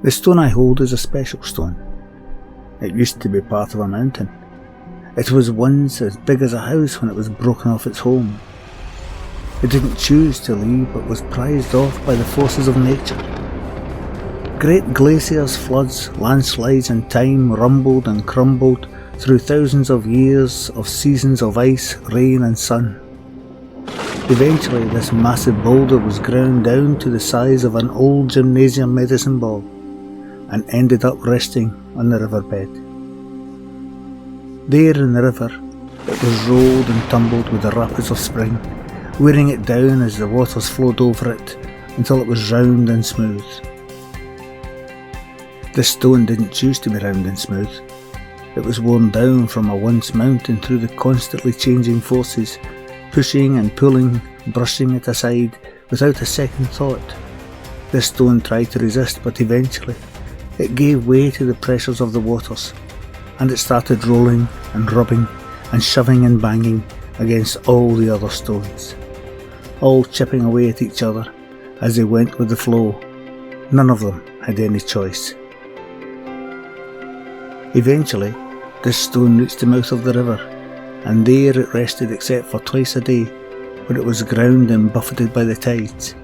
The stone I hold is a special stone. It used to be part of a mountain. It was once as big as a house when it was broken off its home. It didn't choose to leave but was prized off by the forces of nature. Great glaciers, floods, landslides and time rumbled and crumbled through thousands of years of seasons of ice, rain and sun. Eventually this massive boulder was ground down to the size of an old gymnasium medicine ball and ended up resting on the riverbed. There in the river, it was rolled and tumbled with the rapids of spring, wearing it down as the waters flowed over it until it was round and smooth. This stone didn't choose to be round and smooth. It was worn down from a once mountain through the constantly changing forces, pushing and pulling, brushing it aside without a second thought. This stone tried to resist, but eventually it gave way to the pressures of the waters, and it started rolling and rubbing and shoving and banging against all the other stones, all chipping away at each other as they went with the flow. None of them had any choice. Eventually, this stone reached the mouth of the river, and there it rested except for twice a day when it was ground and buffeted by the tides.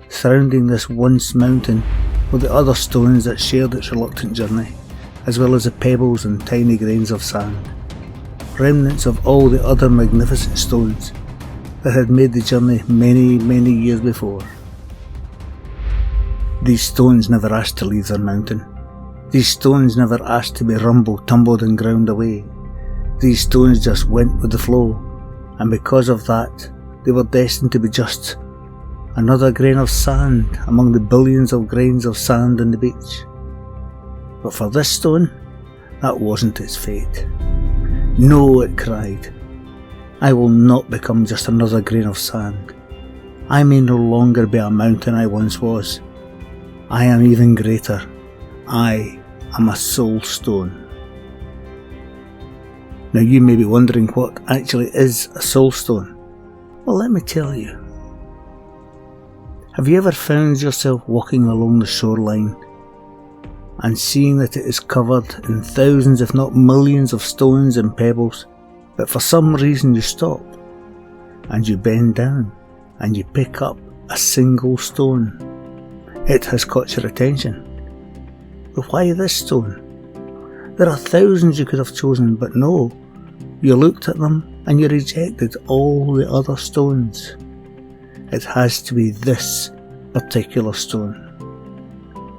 Surrounding this once mountain were the other stones that shared its reluctant journey, as well as the pebbles and tiny grains of sand, remnants of all the other magnificent stones that had made the journey many, many years before. These stones never asked to leave their mountain. These stones never asked to be rumbled, tumbled and ground away. These stones just went with the flow, and because of that, they were destined to be just another grain of sand among the billions of grains of sand on the beach. But for this stone, that wasn't its fate. No, it cried, I will not become just another grain of sand. I may no longer be a mountain I once was. I am even greater. I am a soul stone. Now you may be wondering what actually is a soul stone. Well, let me tell you. Have you ever found yourself walking along the shoreline and seeing that it is covered in thousands if not millions of stones and pebbles, but for some reason you stop and you bend down and you pick up a single stone? It has caught your attention. But why this stone? There are thousands you could have chosen, but no, you looked at them and you rejected all the other stones. It has to be this particular stone.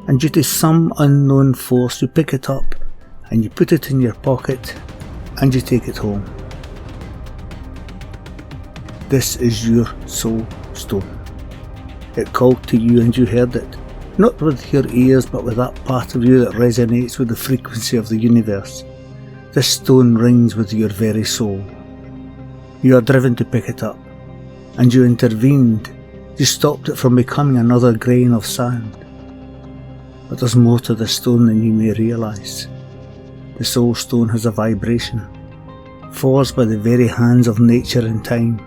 And due to some unknown force, you pick it up and you put it in your pocket and you take it home. This is your soul stone. It called to you and you heard it, not with your ears but with that part of you that resonates with the frequency of the universe. This stone rings with your very soul. You are driven to pick it up, and you intervened. You stopped it from becoming another grain of sand. But there's more to this stone than you may realise. The soul stone has a vibration, forged by the very hands of nature and time.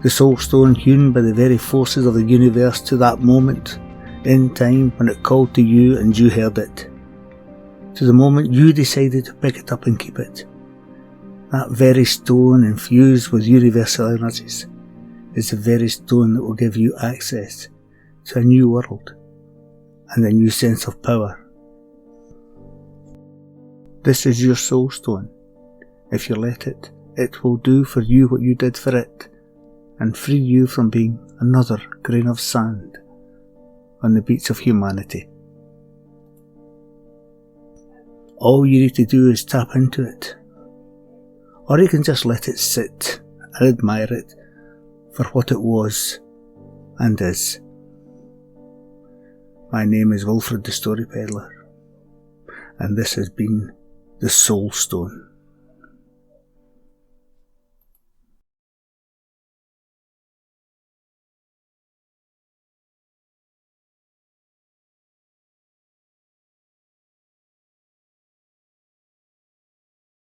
The soul stone hewn by the very forces of the universe to that moment in time when it called to you and you heard it. To the moment you decided to pick it up and keep it. That very stone infused with universal energies is the very stone that will give you access to a new world and a new sense of power. This is your soul stone. If you let it, it will do for you what you did for it and free you from being another grain of sand on the beach of humanity. All you need to do is tap into it, or you can just let it sit and admire it for what it was and is. My name is Wilfred the Story Peddler, and this has been the Soul Stone.